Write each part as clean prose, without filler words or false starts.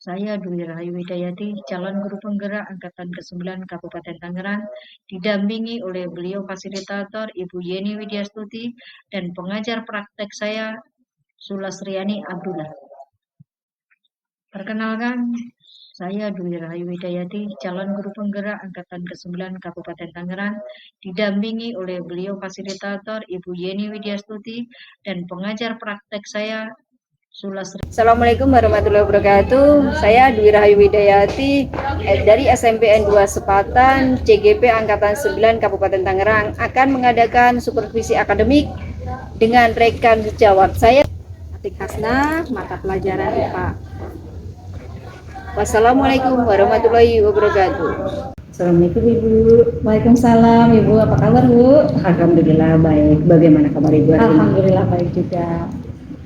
Saya Dwi Rahayu Widayati, calon guru penggerak Angkatan ke-9 Kabupaten Tangerang, didampingi oleh beliau fasilitator Ibu Yeni Widyastuti dan pengajar praktek saya Sulasriani Abdullah. Perkenalkan, saya Dwi Rahayu Widayati, calon guru penggerak Angkatan ke-9 Kabupaten Tangerang, didampingi oleh beliau fasilitator Ibu Yeni Widyastuti dan pengajar praktek saya Assalamualaikum warahmatullahi wabarakatuh. Saya Dwi Rahayu Widayati dari SMPN 2 Sepatan CGP Angkatan 9 Kabupaten Tangerang akan mengadakan supervisi akademik dengan rekan sejawat saya Atik Hasna, mata pelajaran IPA. Wassalamualaikum warahmatullahi wabarakatuh. Assalamualaikum Ibu. Waalaikumsalam Ibu, apa kabar Bu? Alhamdulillah baik. Bagaimana kabar Ibu? Alhamdulillah baik juga.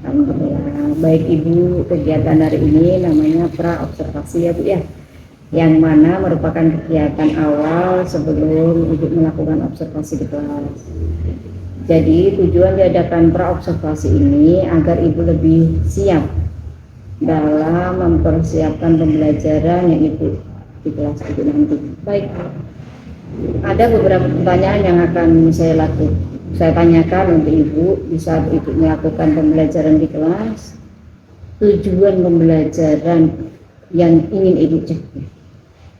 Alhamdulillah baik Ibu. Kegiatan hari ini namanya pra-observasi ya Bu ya, yang mana merupakan kegiatan awal sebelum Ibu melakukan observasi di kelas. Jadi tujuan diadakan pra-observasi ini agar Ibu lebih siap dalam mempersiapkan pembelajaran yang Ibu di kelas itu nanti. Baik. Ada beberapa pertanyaan yang akan saya tanyakan untuk Ibu di saat Ibu melakukan pembelajaran di kelas. Tujuan pembelajaran yang ingin Ibu capai.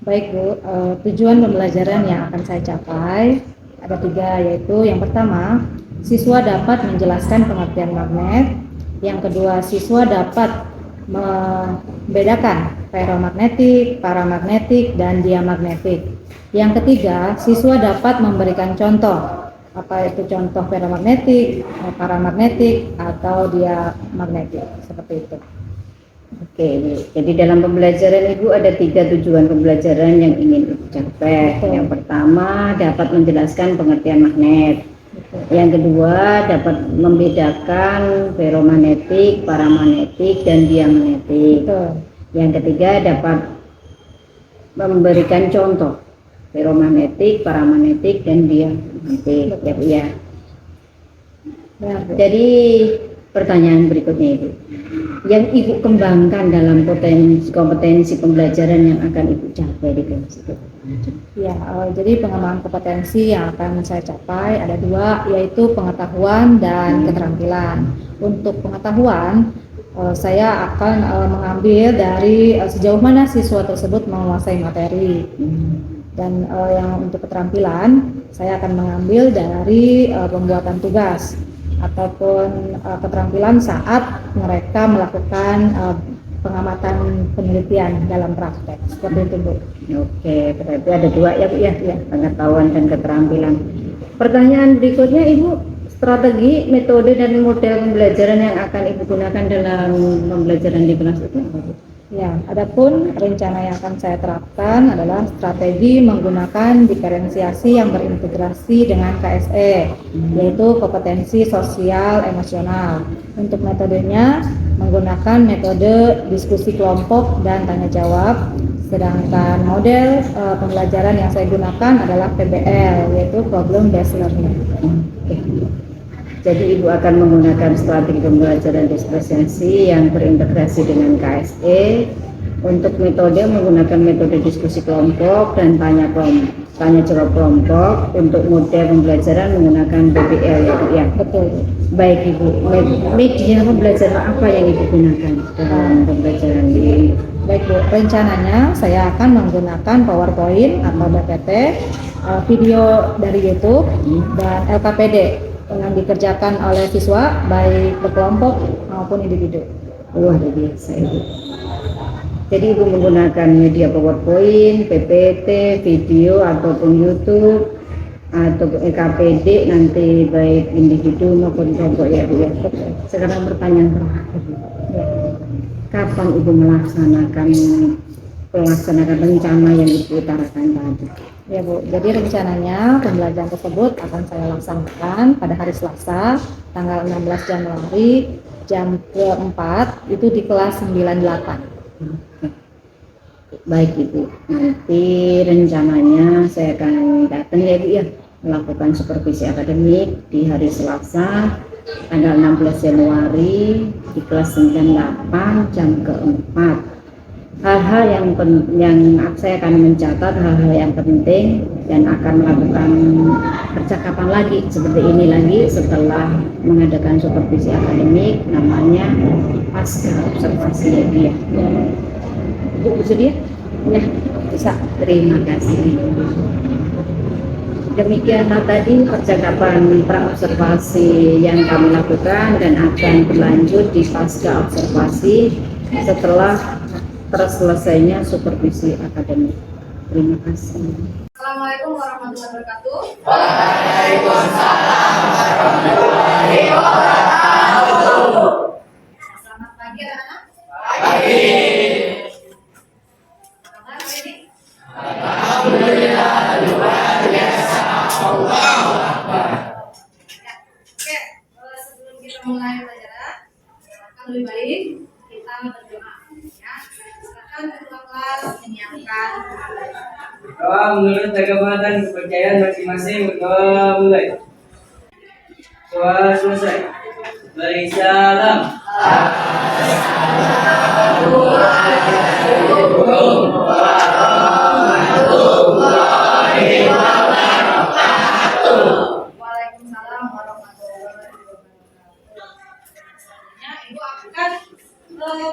Baik Bu, tujuan pembelajaran yang akan saya capai ada 3, yaitu yang pertama, siswa dapat menjelaskan pengertian magnet. Yang kedua, siswa dapat membedakan ferromagnetik, paramagnetik, dan diamagnetik. Yang ketiga, siswa dapat memberikan contoh, apa itu contoh ferromagnetik, paramagnetik, atau diamagnetik, seperti itu. Oke, jadi dalam pembelajaran Ibu ada 3 tujuan pembelajaran yang ingin Ibu capai. Betul. Yang pertama dapat menjelaskan pengertian magnet. Betul. Yang kedua dapat membedakan ferromagnetik, paramagnetik, dan diamagnetik. Betul. Yang ketiga dapat memberikan contoh ferromagnetik, paramagnetik, dan diamagnetik. Ya Bu ya. Benar, Bu. Jadi pertanyaan berikutnya Ibu, yang Ibu kembangkan dalam kompetensi pembelajaran yang akan Ibu capai di kelas itu. Ya, jadi pengembangan kompetensi yang akan saya capai ada 2, yaitu pengetahuan dan keterampilan. Untuk pengetahuan, saya akan mengambil dari sejauh mana siswa tersebut menguasai materi. Dan yang untuk keterampilan, saya akan mengambil dari pembuatan tugas ataupun keterampilan saat mereka melakukan pengamatan penelitian dalam praktek, seperti itu Bu. Oke, berarti ada 2 ya Bu ya, pengetahuan dan keterampilan. Pertanyaan berikutnya Ibu, strategi, metode, dan model pembelajaran yang akan Ibu gunakan dalam pembelajaran di kelas itu apa Bu? Ya, adapun rencana yang akan saya terapkan adalah strategi menggunakan diferensiasi yang berintegrasi dengan KSE, yaitu kompetensi sosial emosional. Untuk metodenya menggunakan metode diskusi kelompok dan tanya jawab, sedangkan model pembelajaran yang saya gunakan adalah PBL, yaitu problem based learning. Jadi Ibu akan menggunakan strategi pembelajaran diferensiasi yang berintegrasi dengan KSE. Untuk metode menggunakan metode diskusi kelompok dan tanya jawab kelompok. Untuk model pembelajaran menggunakan PBL ya Bu ya. Betul. Baik Ibu, media pembelajaran apa yang Ibu gunakan dalam pembelajaran ini? Baik Bu, rencananya saya akan menggunakan PowerPoint atau PPT, video dari YouTube, dan LKPD yang dikerjakan oleh siswa baik berkelompok maupun individu. Luar biasa Ibu. Jadi Ibu menggunakan media PowerPoint, PPT, video ataupun YouTube atau LKPD nanti baik individu maupun kelompok ya Bu ya. Sekarang pertanyaan terakhir. Kapan Ibu melaksanakan rencana yang Ibu utarakan tadi? Ya Bu, jadi rencananya pembelajaran tersebut akan saya laksanakan pada hari Selasa, tanggal 16 Januari, jam ke-4, itu di kelas 98. Baik Ibu, nanti rencananya saya akan datang ya Bu ya, melakukan supervisi akademik di hari Selasa, tanggal 16 Januari, di kelas 98, jam ke-4. hal-hal yang saya akan mencatat hal-hal yang penting dan akan melakukan percakapan lagi seperti ini lagi setelah mengadakan supervisi akademik, namanya pasca observasi ya dia. Bu, bisa dia? Ya, bisa. Terima kasih. Demikianlah tadi percakapan praobservasi yang kami lakukan dan akan berlanjut di pasca observasi setelah terselesainya supervisi akademik. Terima kasih. Assalamualaikum warahmatullahi wabarakatuh. Selamat pagi anak-anak. Pagi. Kabar hari ini? Oke, sebelum kita mulai pelajaran, akan lebih baik kita berdoa. Ya, silakan ketua kelas menyiapkan Doa menurut agama dan kepercayaan masing-masing. Berdoa mulai. Doa selesai. Beri salam. Waalaikumsalam warahmatullahi wabarakatuh. Selanjutnya Ibu akan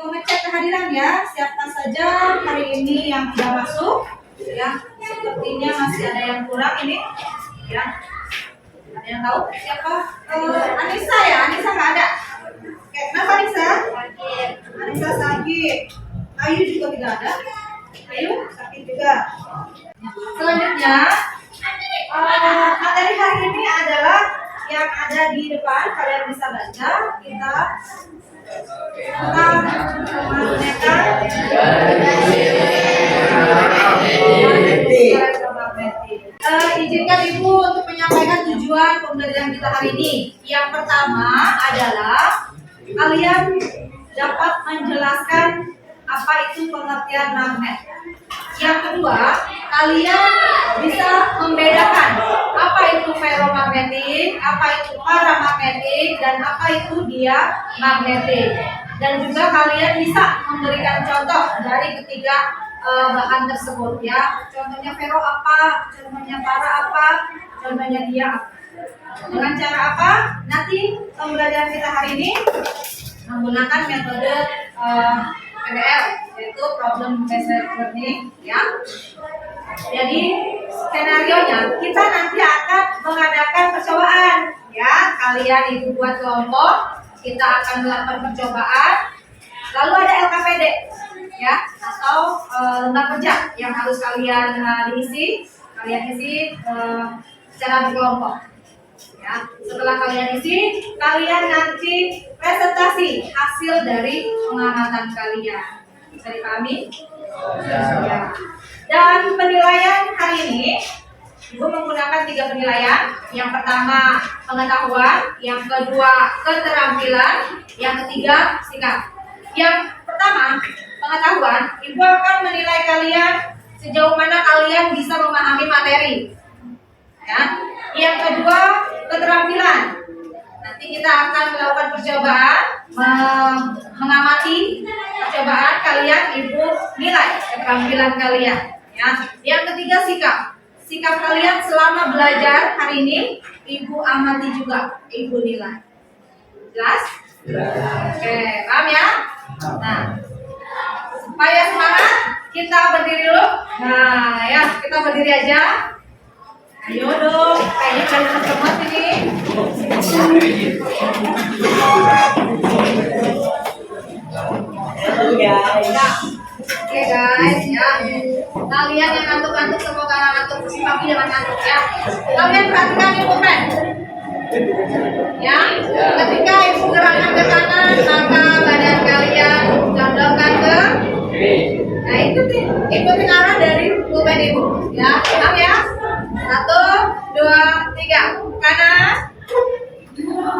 mengecek kehadiran ya, siapa saja hari ini yang tidak masuk ya. Sepertinya masih ada yang kurang ini ya. Ada yang tahu siapa? Anissa ya, Anissa nggak ada. Oke, kenapa Anissa? Anissa sakit. Ayu juga tidak ada. Ayu sakit juga. Selanjutnya materi hari ini adalah yang ada di depan, kalian bisa baca. Kita tentang kemagnetan elektromagnetik. Izinkan Ibu untuk menyampaikan tujuan pembelajaran kita hari ini. Yang pertama adalah kalian dapat menjelaskan apa itu pengertian magnet. Yang kedua, kalian bisa membedakan apa itu ferromagnetik, apa itu paramagnetik, dan apa itu diamagnetik. Dan juga kalian bisa memberikan contoh dari ketiga bahan tersebut ya. Contohnya ferro apa, contohnya para apa, contohnya dia apa. Dengan cara apa? Nanti pembelajaran kita hari ini menggunakan metode PBL, yaitu problem based learning ya. Jadi skenarionya kita nanti akan mengadakan percobaan ya. Kalian itu buat kelompok, kita akan melakukan percobaan. Lalu ada LKPD ya, atau lembar kerja yang harus kalian diisi. Kalian isi secara berkelompok. Ya, setelah kalian isi, kalian nanti presentasi hasil dari pengamatan kalian. Bisa dipahami? Ya. Dan penilaian hari ini, Ibu menggunakan 3 penilaian. Yang pertama pengetahuan, yang kedua keterampilan, yang ketiga sikap. Yang pertama pengetahuan, Ibu akan menilai kalian sejauh mana kalian bisa memahami materi. Ya. Yang kedua keterampilan. Nanti kita akan melakukan percobaan, mengamati percobaan kalian, Ibu nilai keterampilan kalian. Ya. Yang ketiga sikap. Sikap kalian selama belajar hari ini, Ibu amati juga, Ibu nilai. Jelas? Oke, paham ya? Nah, supaya semangat, kita berdiri dulu. Nah, ya, kita berdiri aja. Ayo dong, kayaknya kalian semua ini. Ya. Oke guys, ya. Kalian yang ngantuk-ngantuk semoga ngantuk, tapi jangan ngantuk ya. Kalian perhatikan Ibu pen. Ya, ketika Ibu gerakkan ke kanan, maka badan kalian condongkan ke nah ikutin arah dari pulpen Ibu. Ya, paham ya? 1, 2, 3, kanan.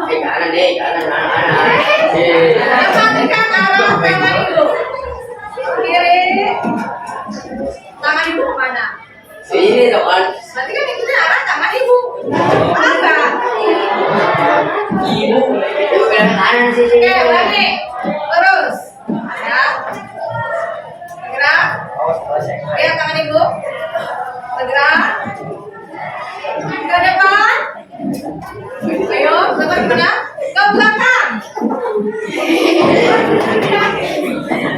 Kanan deh, kanan. Perhatikan arah tangan Ibu. Kiri. Tangan Ibu kemana? Sini dong. Berarti kan ikutin arah tangan Ibu. Apa? Ibu kanan sih. Oke, berani. Terus. Ya. Lihat tangan ibu. Bergerak. Ke depan. Ayo, depan kemana? Ke belakang.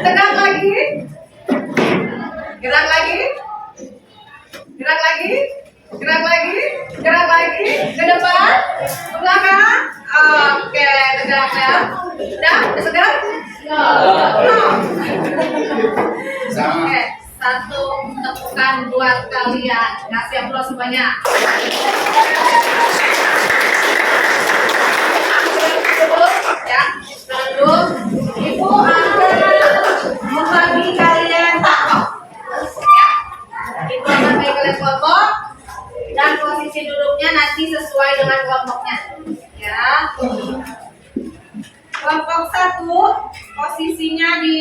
Tegak lagi. Gerak lagi. Gerak lagi. Gerak lagi. Gerak lagi. Ke depan. Ke belakang. Oke, tegak ya. Udah segar? Oke, satu tepukan buat kalian. Kasih aplaus semuanya. Ya, dulu ibu akan membagi kalian kelompok. Ya, ibu akan bagi kalian kelompok dan posisi duduknya nanti sesuai dengan kelompoknya. Ya, kelompok 1 posisinya di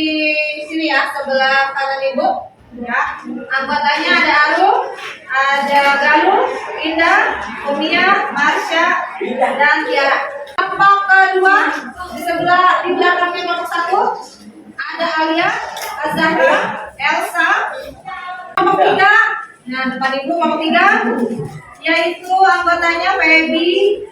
sini ya, sebelah kanan ibu. Ya, anggotanya ada Arum, ada Galuh, Indah, Umia, Marsha, dan Tiara. Kelompok kedua di belakangnya kelompok 1 ada Alia, Azahra, Elsa. Kelompok 3, nah depan ibu kelompok 3 yaitu anggotanya Feby,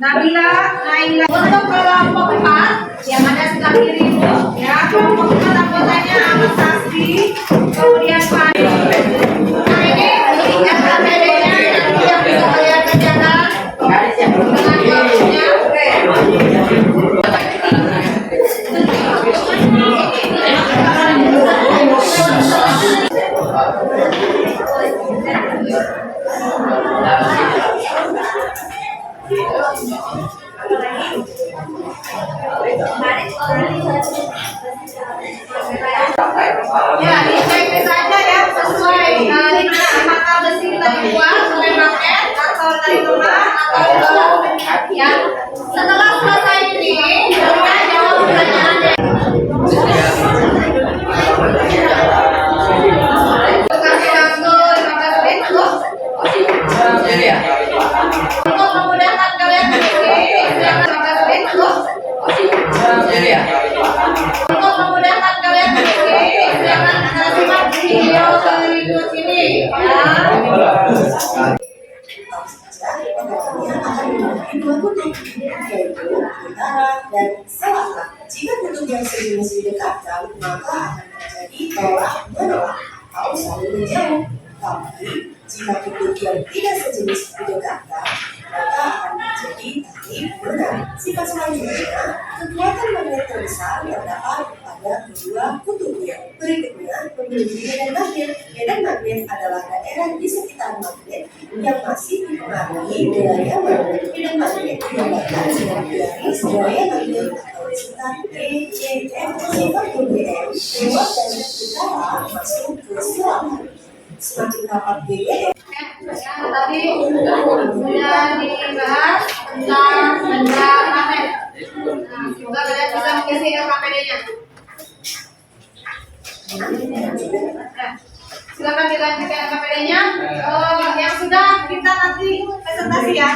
Nabila, Naila. Untuk kelompok 4 yang ada sebelah kiri ibu, ya kelompok 4 anggotanya Ahmad Sasti, kemudian Fani. Nah ini yang KPD-nya nanti yang bisa kalian kerjakan dengan kelompoknya. Ya, dicek saja ya sesuai di mata besi kita dibuat oleh magnet atau dari rumah atau ya. Setelah selesai ini, kita jawab pertanyaannya. Kasih waktu 15 menit untuk memudahkan kalian sendiri. 15 menit untuk memudahkan kalian sendiri. Jangan simak video berikut ini ya. Dan selatan. Jika kutub yang sejenis didekatkan, maka akan terjadi tolak menolak atau saling menjauh. Tapi jika kutub yang tidak sejenis didekatkan, maka akan terjadi tarik menarik. Sifat selanjutnya, kekuatan magnet terbesar terdapat pada kedua kutubnya. Berikutnya, memiliki medan magnet. Medan magnet adalah daerah di sekitar magnet yang masih dipengaruhi wilayah magnet. Medan magnet didapatkan sebagai garis wilayah magnet atau disebut ECM. Sifat BBM keluar dari utara masuk ke selatan. Semakin rapat BBM. Yang tadi sudah dibahas tentang benda magnet. Nah, semoga kalian bisa mengisi KPD-nya. Silakan dilanjutkan KPD-nya. Yang sudah kita nanti presentasi ya.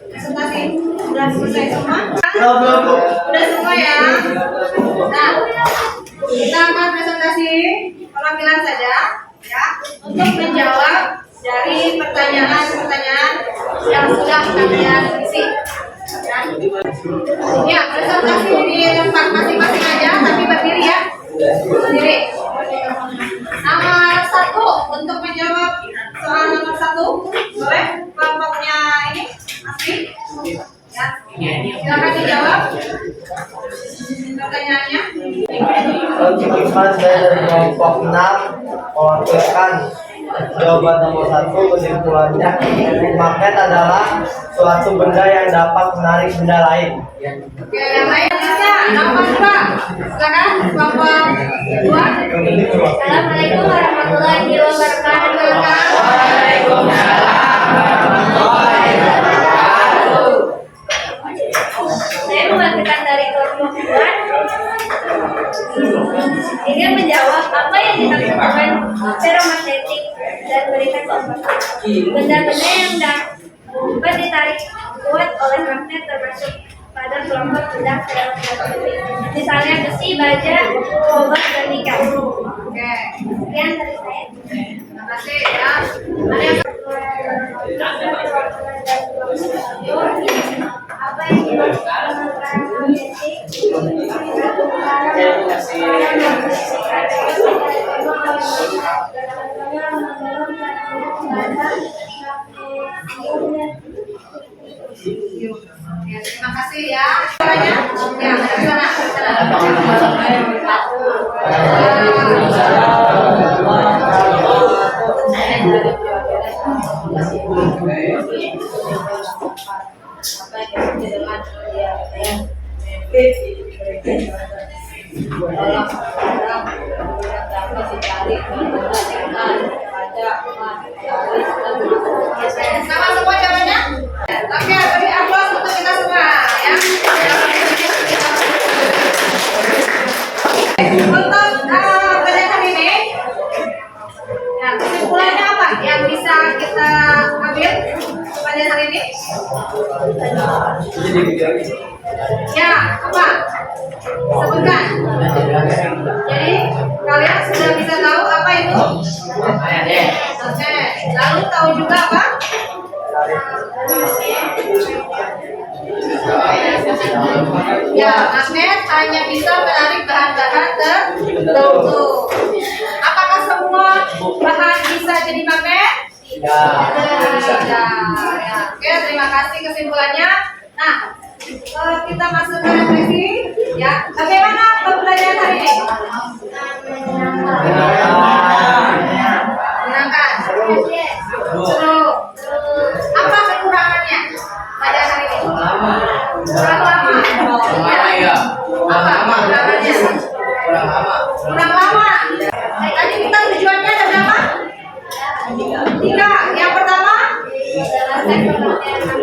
Presentasi sudah selesai semua? Sudah semua ya. Nah, kita akan presentasi penampilan saja ya untuk menjawab dari pertanyaan-pertanyaan yang sudah kalian isi. Ya, presentasi di tempat masing-masing aja, tapi berdiri ya. Berdiri. Nomor 1 untuk menjawab soal nomor 1, boleh kelompoknya ini asli. Ya, silakan dijawab pertanyaannya. Untuk saya dari kelompok 6 mewakilkan jawaban nomor 1. Kesimpulannya, magnet adalah suatu benda yang dapat menarik benda lain. Oke, yang lainnya nomor 2. Silakan kelompok 2. Assalamualaikum warahmatullahi wabarakatuh. Saya mewakilkan dari kelompok 2 ingin menjawab apa yang dimaksudkan ferromagnetik dan berikan contoh. Benda-benda yang dapat ditarik kuat oleh magnet termasuk pada kelompok benda ferromagnetik. Misalnya besi, baja, kobalt, dan pendidikan. Oke. Sekian dari saya. Terima kasih ya. Ada yang Apa yang dimaksud dengan peran autentik? Ya, terima kasih ya. Suaranya? Ya, dari sana, dari sana. Sama semua jawabannya? Oke, beri aplaus untuk kita semua ya. Untuk pelajaran ini, ya, kesimpulannya apa yang bisa kita ambil pada hari ini? Ya, apa? Sebutkan. Jadi kalian sudah bisa tahu apa itu? Oke. Lalu tahu juga apa? Ya, magnet hanya bisa menarik bahan-bahan tertentu. Apakah semua bahan bisa jadi magnet? Ya. Oke, terima kasih kesimpulannya. Nah, kita masuk ke refleksi. Ya, bagaimana pembelajaran hari ini? Menyenangkan. Seru. Apa kekurangannya pada hari ini? Kurang lama. Iya. Apa kekurangannya? Kurang lama. Tadi kita tujuannya ada berapa? 3. Yang pertama,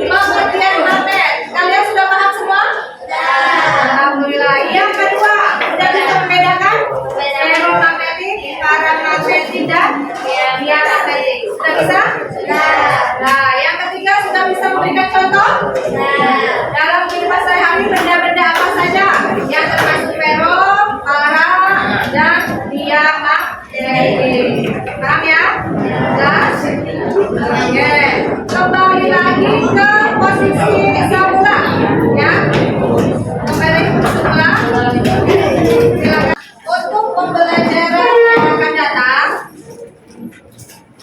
pengertian magnet. Kalian sudah paham semua? Alhamdulillah. Yang kedua, sudah bisa membedakan ferromagnetik, paramagnetik, dan diamagnetik. Sudah bisa? Nah, yang ketiga sudah bisa memberikan contoh? Dalam kehidupan sehari-hari benda-benda apa saja yang termasuk ferro, para, dan diamagnetik. Paham ya? Jelas? Oke. Kembali lagi ke posisi semula, ya. Kembali ke semula. Silakan. Untuk pembelajaran yang akan datang,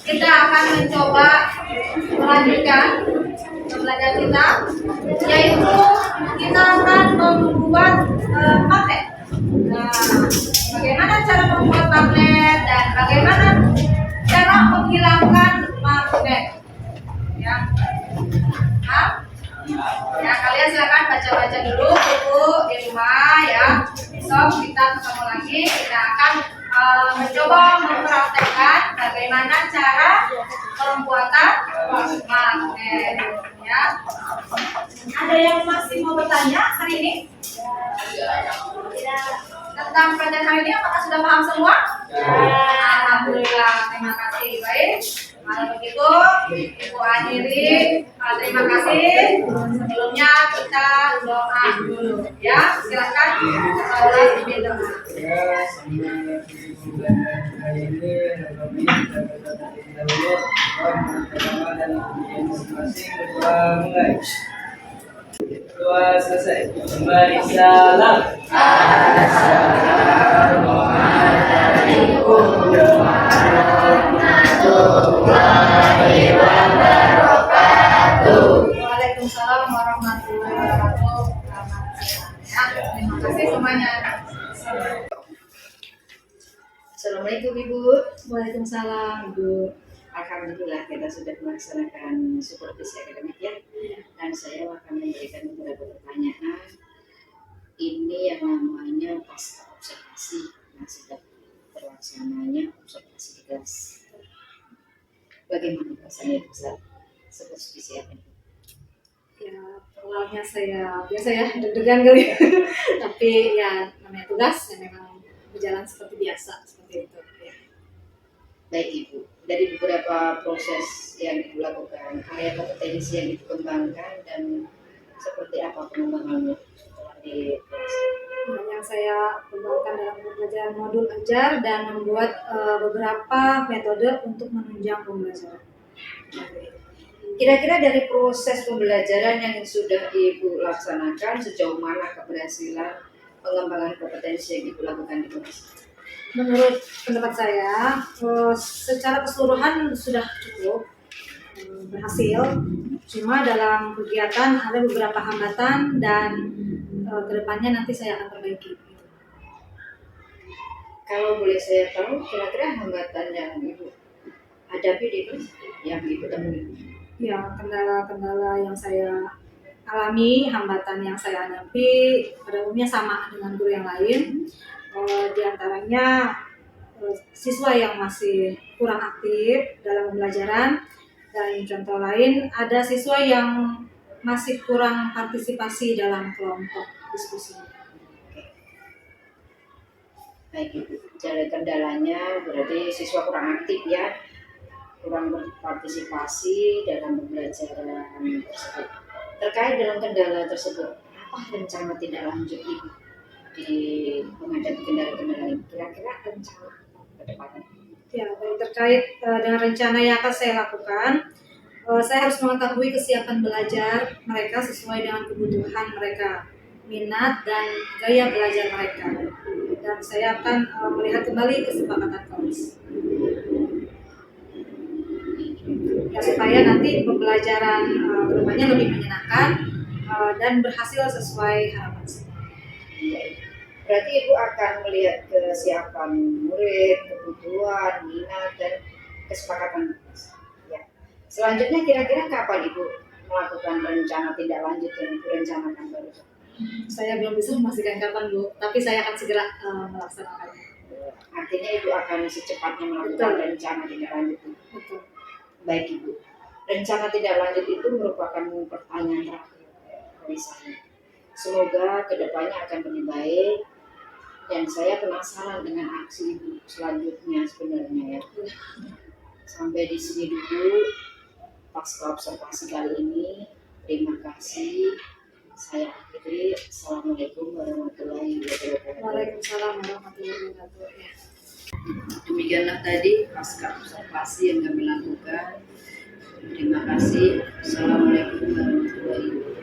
kita akan mencoba melanjutkan pembelajaran kita, yaitu kita akan membuat magnet. Nah, bagaimana cara membuat magnet dan bagaimana cara menghilangkan magnet? Ya, ya kalian silakan baca-baca dulu buku di rumah ya. Besok kita ketemu lagi, kita akan mencoba mempraktekkan bagaimana cara pembuatan magnet. Ya, ada yang masih mau bertanya hari ini? Tentang pelajaran hari ini apakah sudah paham semua? Alhamdulillah, terima kasih. Baik, kalau begitu Ibu akhiri. Terima kasih. Sebelumnya kita doa dulu ya. Silakan sholat berdoa. Doa selesai. Kembali salam. Waalaikumsalam warahmatullahi wabarakatuh. Ya, terima kasih semuanya. Assalamualaikum Ibu. Waalaikumsalam Ibu. Alhamdulillah kita sudah melaksanakan supervisi akademik ya. Dan saya akan memberikan beberapa pertanyaan. Ini yang namanya pasca observasi. Nah, sudah terlaksananya observasi di kelas. Bagaimana rasanya bisa supervisi akademik? Ya, awalnya saya biasa ya deg-degan kali tapi ya namanya tugas ya memang berjalan seperti biasa seperti itu ya. Baik Ibu, dari beberapa proses yang Ibu lakukan, area kompetensi yang dikembangkan dan seperti apa pengembangannya setelah di kelas? yang saya kembangkan dalam pembelajaran modul ajar dan membuat beberapa metode untuk menunjang pembelajaran. Kira-kira dari proses pembelajaran yang sudah Ibu laksanakan, sejauh mana keberhasilan pengembangan kompetensi yang Ibu lakukan di kelas? Menurut pendapat saya, secara keseluruhan sudah cukup berhasil. Cuma dalam kegiatan ada beberapa hambatan dan kedepannya nanti saya akan perbaiki. Kalau boleh saya tahu, kira-kira hambatan yang Ibu hadapi di kelas, yang Ibu temui? Ya, kendala-kendala yang saya alami, hambatan yang saya hadapi pada umumnya sama dengan guru yang lain. Di antaranya siswa yang masih kurang aktif dalam pembelajaran, dan contoh lain ada siswa yang masih kurang partisipasi dalam kelompok diskusi. Baik Ibu, jadi kendalanya berarti siswa kurang aktif ya, kurang berpartisipasi dalam pembelajaran tersebut. Terkait dengan kendala tersebut, apa rencana tidak lanjut Ibu di menghadapi kendala-kendala ini? Kira-kira rencana ke depannya? Ya, terkait dengan rencana yang akan saya lakukan, saya harus mengetahui kesiapan belajar mereka sesuai dengan kebutuhan mereka, minat dan gaya belajar mereka. Dan saya akan melihat kembali kesepakatan kelas. Ya, supaya nanti pembelajaran kedepannya lebih menyenangkan dan berhasil sesuai harapan saya. Berarti Ibu akan melihat kesiapan murid, kebutuhan, minat, dan kesepakatan. Ya. Selanjutnya kira-kira kapan Ibu melakukan rencana tindak lanjut yang Ibu rencanakan baru? Saya belum bisa memastikan kapan Bu, tapi saya akan segera melaksanakannya. Artinya Ibu akan secepatnya melakukan rencana tindak lanjut. Betul. Baik Ibu, rencana tindak lanjut itu merupakan pertanyaan terakhir dari saya. Semoga kedepannya akan lebih baik, dan saya penasaran dengan aksi Ibu selanjutnya sebenarnya ya. Sampai di sini dulu pasca observasi kali ini. Terima kasih. Saya akhiri. Assalamualaikum warahmatullahi wabarakatuh. Waalaikumsalam warahmatullahi wabarakatuh. Demikianlah tadi pasca observasi yang kami lakukan. Terima kasih. Assalamualaikum warahmatullahi wabarakatuh.